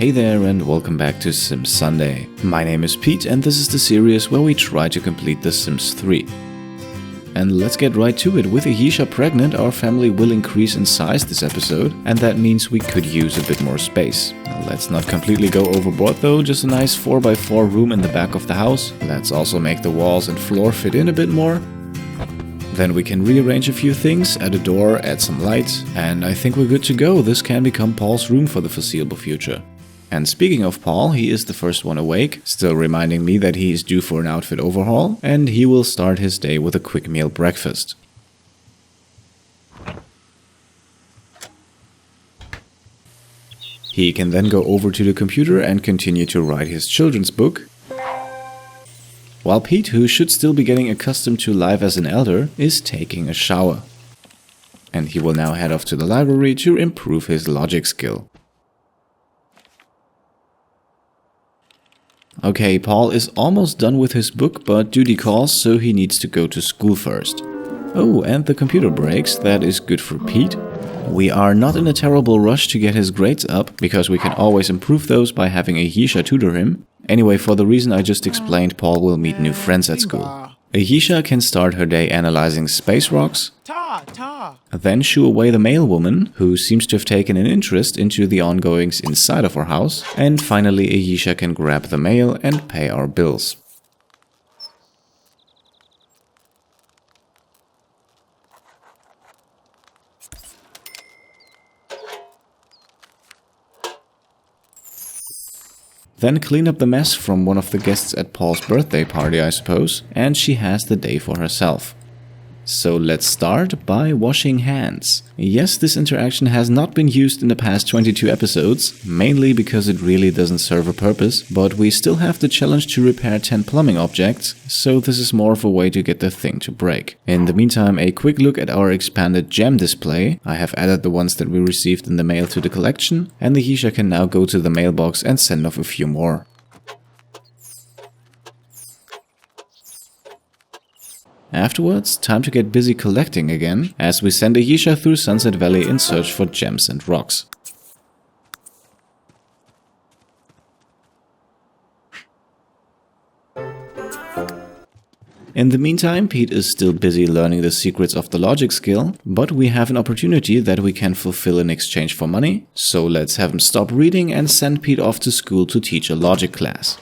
Hey there and welcome back to Sims Sunday. My name is Pete and this is the series where we try to complete The Sims 3. And let's get right to it. With Ayesha pregnant, our family will increase in size this episode, and that means we could use a bit more space. Let's not completely go overboard though, just a nice 4x4 room in the back of the house. Let's also make the walls and floor fit in a bit more. Then we can rearrange a few things, add a door, add some lights, and I think we're good to go. This can become Paul's room for the foreseeable future. And speaking of Paul, he is the first one awake, still reminding me that he is due for an outfit overhaul, and he will start his day with a quick meal breakfast. He can then go over to the computer and continue to write his children's book, while Pete, who should still be getting accustomed to life as an elder, is taking a shower. And he will now head off to the library to improve his logic skill. Okay, Paul is almost done with his book, but duty calls, so he needs to go to school first. Oh, and the computer breaks. That is good for Pete. We are not in a terrible rush to get his grades up, because we can always improve those by having Ayesha tutor him. Anyway, for the reason I just explained, Paul will meet new friends at school. Ayesha can start her day analyzing space rocks, then shoo away the mail woman, who seems to have taken an interest into the ongoings inside of our house, and finally Ayesha can grab the mail and pay our bills. Then clean up the mess from one of the guests at Paul's birthday party, I suppose, and she has the day for herself. So let's start by washing hands. Yes, this interaction has not been used in the past 22 episodes, mainly because it really doesn't serve a purpose, but we still have the challenge to repair 10 plumbing objects, so this is more of a way to get the thing to break. In the meantime, a quick look at our expanded gem display. I have added the ones that we received in the mail to the collection, and Ayesha can now go to the mailbox and send off a few more. Afterwards, time to get busy collecting again, as we send Ayesha through Sunset Valley in search for gems and rocks. In the meantime, Pete is still busy learning the secrets of the logic skill, but we have an opportunity that we can fulfill in exchange for money, so let's have him stop reading and send Pete off to school to teach a logic class.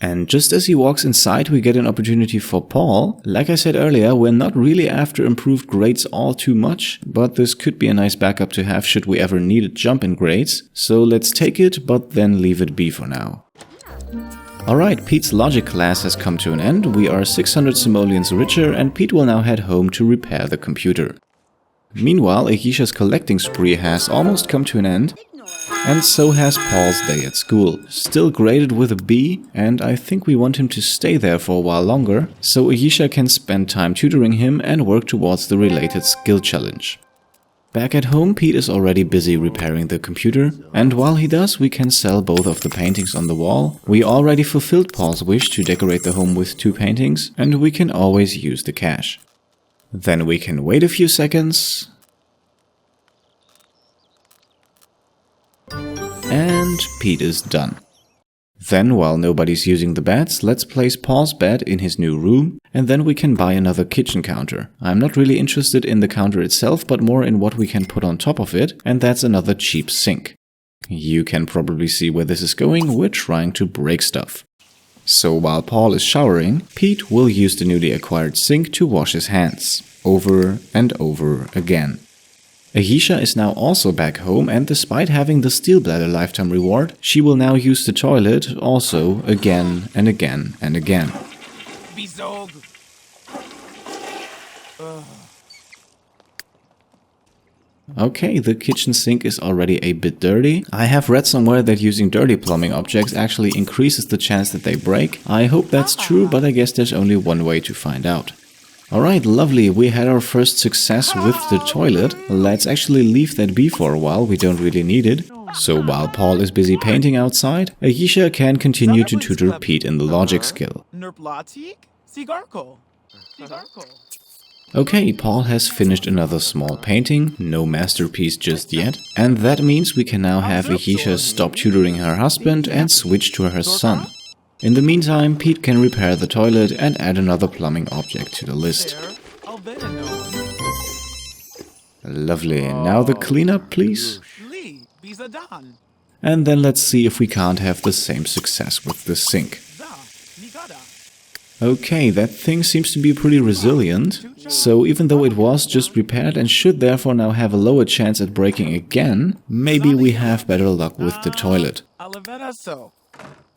And just as he walks inside, we get an opportunity for Paul. Like I said earlier, we're not really after improved grades all too much, but this could be a nice backup to have should we ever need a jump in grades. So let's take it, but then leave it be for now. Alright, Pete's logic class has come to an end. We are 600 simoleons richer, and Pete will now head home to repair the computer. Meanwhile, Ayesha's collecting spree has almost come to an end. And so has Paul's day at school. Still graded with a B, and I think we want him to stay there for a while longer, so Ayesha can spend time tutoring him and work towards the related skill challenge. Back at home, Pete is already busy repairing the computer, and while he does, we can sell both of the paintings on the wall. We already fulfilled Paul's wish to decorate the home with 2 paintings, and we can always use the cash. Then we can wait a few seconds. And Pete is done. Then, while nobody's using the beds, let's place Paul's bed in his new room, and then we can buy another kitchen counter. I'm not really interested in the counter itself, but more in what we can put on top of it, and that's another cheap sink. You can probably see where this is going. We're trying to break stuff. So while Paul is showering, Pete will use the newly acquired sink to wash his hands, over and over again. Ayesha is now also back home, and despite having the Steel Bladder lifetime reward, she will now use the toilet also again and again and again. Okay, the kitchen sink is already a bit dirty. I have read somewhere that using dirty plumbing objects actually increases the chance that they break. I hope that's true, but I guess there's only one way to find out. Alright, lovely, we had our first success with the toilet. Let's actually leave that be for a while, we don't really need it. So while Paul is busy painting outside, Ayesha can continue to tutor Pete in the logic skill. Okay, Paul has finished another small painting, no masterpiece just yet, and that means we can now have Ahisha stop tutoring her husband and switch to her son. In the meantime, Pete can repair the toilet and add another plumbing object to the list. Lovely, now the cleanup please. And then let's see if we can't have the same success with the sink. Okay, that thing seems to be pretty resilient, so even though it was just repaired and should therefore now have a lower chance at breaking again, maybe we have better luck with the toilet.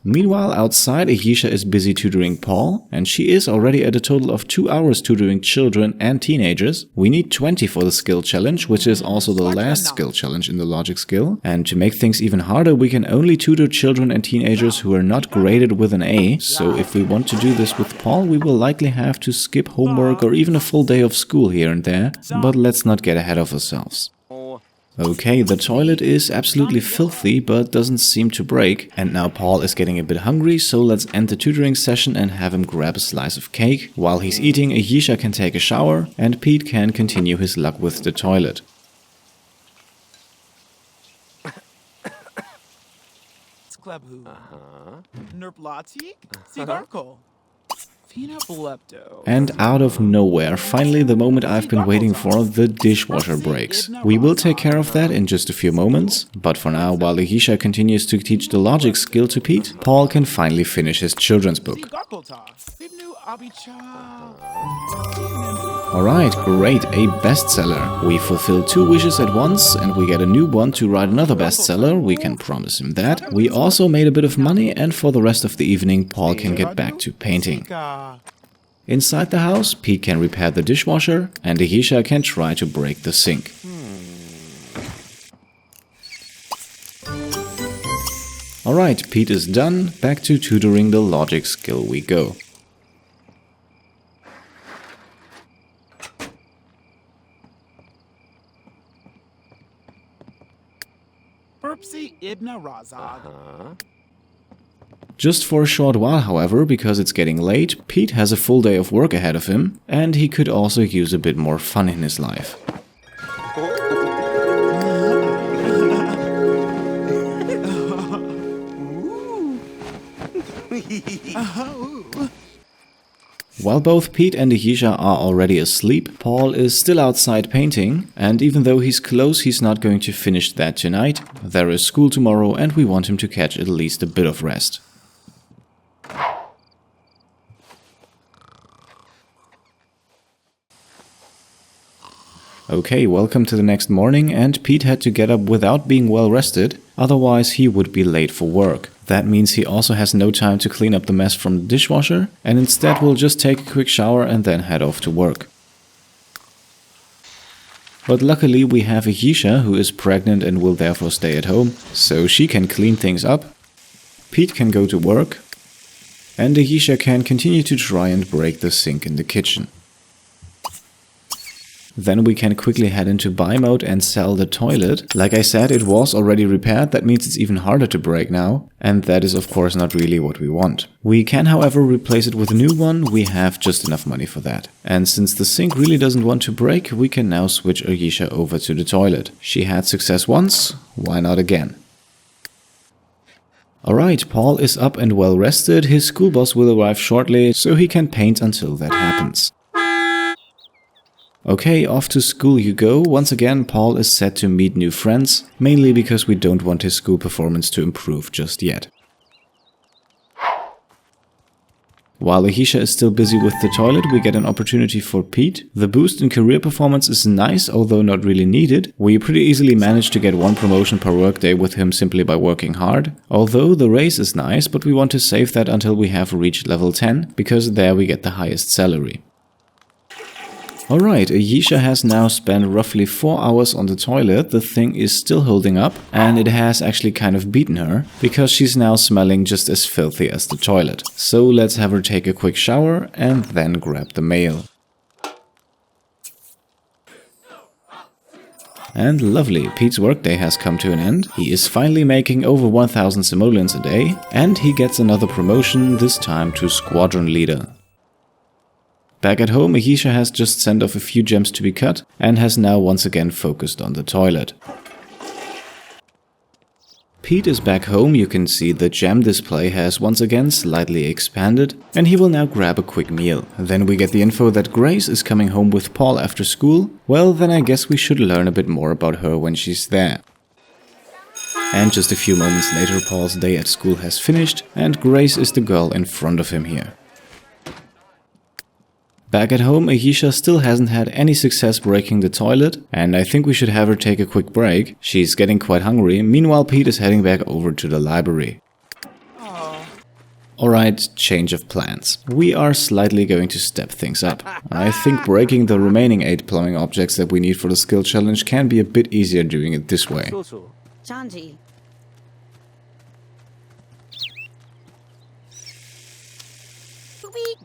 Meanwhile, outside, Ahisha is busy tutoring Paul, and she is already at a total of 2 hours tutoring children and teenagers. We need 20 for the skill challenge, which is also the last skill challenge in the logic skill. And to make things even harder, we can only tutor children and teenagers who are not graded with an A. So if we want to do this with Paul, we will likely have to skip homework or even a full day of school here and there. But let's not get ahead of ourselves. Okay, the toilet is absolutely filthy, but doesn't seem to break. And now Paul is getting a bit hungry, so let's end the tutoring session and have him grab a slice of cake. While he's eating, Ahisha can take a shower, and Pete can continue his luck with the toilet. And out of nowhere, finally the moment I've been waiting for, the dishwasher breaks. We will take care of that in just a few moments, but for now, while Ahisha continues to teach the logic skill to Pete, Paul can finally finish his children's book. Alright, great, a bestseller. We fulfill 2 wishes at once and we get a new one to write another bestseller, we can promise him that. We also made a bit of money and for the rest of the evening Paul can get back to painting. Inside the house, Pete can repair the dishwasher and Ahisha can try to break the sink. Alright, Pete is done, back to tutoring the logic skill we go. Just for a short while, however, because it's getting late, Pete has a full day of work ahead of him, and he could also use a bit more fun in his life. While both Pete and Ahisha are already asleep, Paul is still outside painting, and even though he's close, he's not going to finish that tonight. There is school tomorrow and we want him to catch at least a bit of rest. Okay, welcome to the next morning, and Pete had to get up without being well rested, otherwise he would be late for work. That means he also has no time to clean up the mess from the dishwasher, and instead will just take a quick shower and then head off to work. But luckily we have Ahisha, who is pregnant and will therefore stay at home, so she can clean things up. Pete can go to work, and Ahisha can continue to try and break the sink in the kitchen. Then we can quickly head into buy mode and sell the toilet. Like I said, it was already repaired, that means it's even harder to break now. And that is of course not really what we want. We can however replace it with a new one, we have just enough money for that. And since the sink really doesn't want to break, we can now switch Ahisha over to the toilet. She had success once, why not again? Alright, Paul is up and well rested, his school bus will arrive shortly, so he can paint until that happens. Okay, off to school you go. Once again, Paul is set to meet new friends, mainly because we don't want his school performance to improve just yet. While Ahisha is still busy with the toilet, we get an opportunity for Pete. The boost in career performance is nice, although not really needed. We pretty easily managed to get 1 promotion per workday with him simply by working hard. Although the raise is nice, but we want to save that until we have reached level 10, because there we get the highest salary. Alright, Ahisha has now spent roughly 4 hours on the toilet, the thing is still holding up, and it has actually kind of beaten her, because she's now smelling just as filthy as the toilet. So let's have her take a quick shower and then grab the mail. And lovely, Pete's workday has come to an end. He is finally making over 1000 simoleons a day, and he gets another promotion, this time to squadron leader. Back at home, Ahisha has just sent off a few gems to be cut and has now once again focused on the toilet. Pete is back home. You can see the gem display has once again slightly expanded, and he will now grab a quick meal. Then we get the info that Grace is coming home with Paul after school. Well, then I guess we should learn a bit more about her when she's there. And just a few moments later, Paul's day at school has finished, and Grace is the girl in front of him here. Back at home, Ahisha still hasn't had any success breaking the toilet, and I think we should have her take a quick break. She's getting quite hungry. Meanwhile, Pete is heading back over to the library. Alright, change of plans. We are slightly going to step things up. I think breaking the remaining 8 plumbing objects that we need for the skill challenge can be a bit easier doing it this way.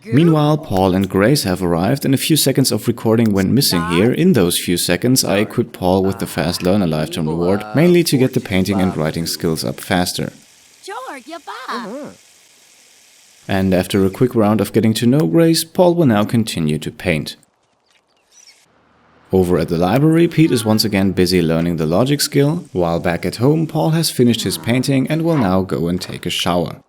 Meanwhile, Paul and Grace have arrived, and a few seconds of recording went missing here. In those few seconds, I equipped Paul with the Fast Learner lifetime reward, mainly to get the painting and writing skills up faster. And after a quick round of getting to know Grace, Paul will now continue to paint. Over at the library, Pete is once again busy learning the logic skill, while back at home, Paul has finished his painting and will now go and take a shower.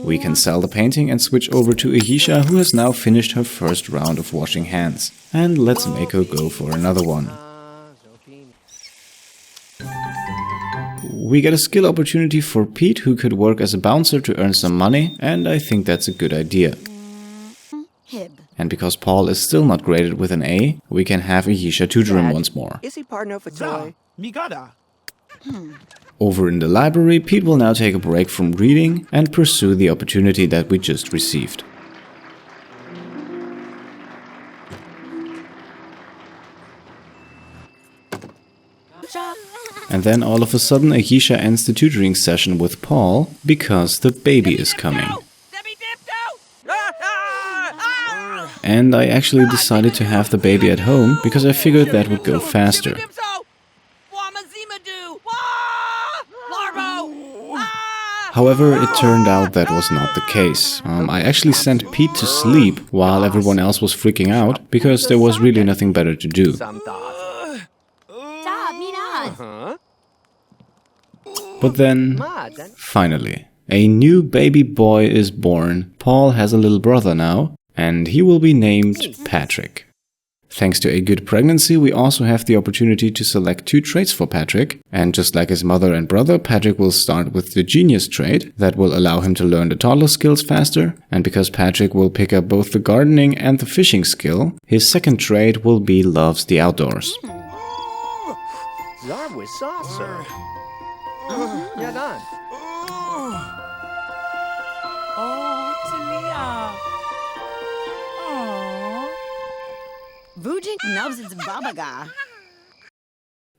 We can sell the painting and switch over to Ahisha, who has now finished her first round of washing hands. And let's make her go for another one. We get a skill opportunity for Pete, who could work as a bouncer to earn some money, and I think that's a good idea. And because Paul is still not graded with an A, we can have Ahisha tutor him once more. Is he partner for toy? Over in the library, Pete will now take a break from reading and pursue the opportunity that we just received. And then all of a sudden Ahisha ends the tutoring session with Paul because the baby is coming. And I actually decided to have the baby at home because I figured that would go faster. However, it turned out that was not the case. I actually sent Pete to sleep while everyone else was freaking out because there was really nothing better to do. But then, finally, a new baby boy is born. Paul has a little brother now, and he will be named Patrick. Thanks to a good pregnancy, we also have the opportunity to select 2 traits for Patrick. And just like his mother and brother, Patrick will start with the Genius trait that will allow him to learn the toddler skills faster. And because Patrick will pick up both the gardening and the fishing skill, his second trait will be Loves the Outdoors.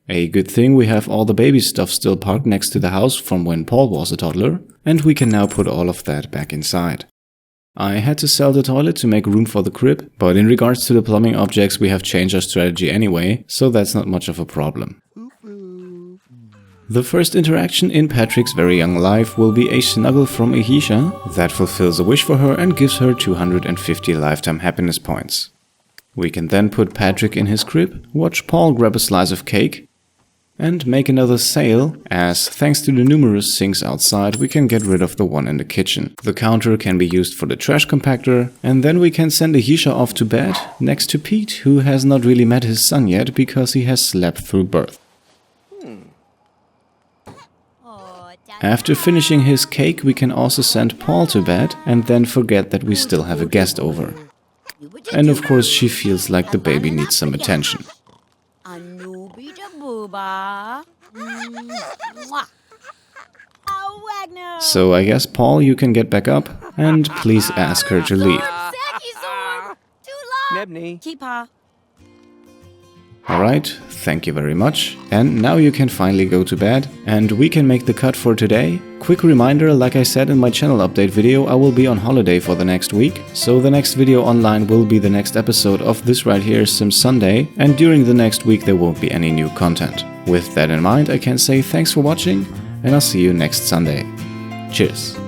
A good thing we have all the baby stuff still parked next to the house from when Paul was a toddler, and we can now put all of that back inside. I had to sell the toilet to make room for the crib, but in regards to the plumbing objects we have changed our strategy anyway, so that's not much of a problem. The first interaction in Patrick's very young life will be a snuggle from Ahisha that fulfills a wish for her and gives her 250 lifetime happiness points. We can then put Patrick in his crib, watch Paul grab a slice of cake, and make another sale, as thanks to the numerous sinks outside we can get rid of the one in the kitchen. The counter can be used for the trash compactor, and then we can send Ahisha off to bed next to Pete, who has not really met his son yet because he has slept through birth. After finishing his cake, we can also send Paul to bed and then forget that we still have a guest over. And of course she feels like the baby needs some attention. So I guess, Paul, you can get back up and please ask her to leave. Alright, thank you very much. And now you can finally go to bed and we can make the cut for today. Quick reminder, like I said in my channel update video, I will be on holiday for the next week. So the next video online will be the next episode of this right here, Sim Sunday. And during the next week there won't be any new content. With that in mind, I can say thanks for watching and I'll see you next Sunday. Cheers.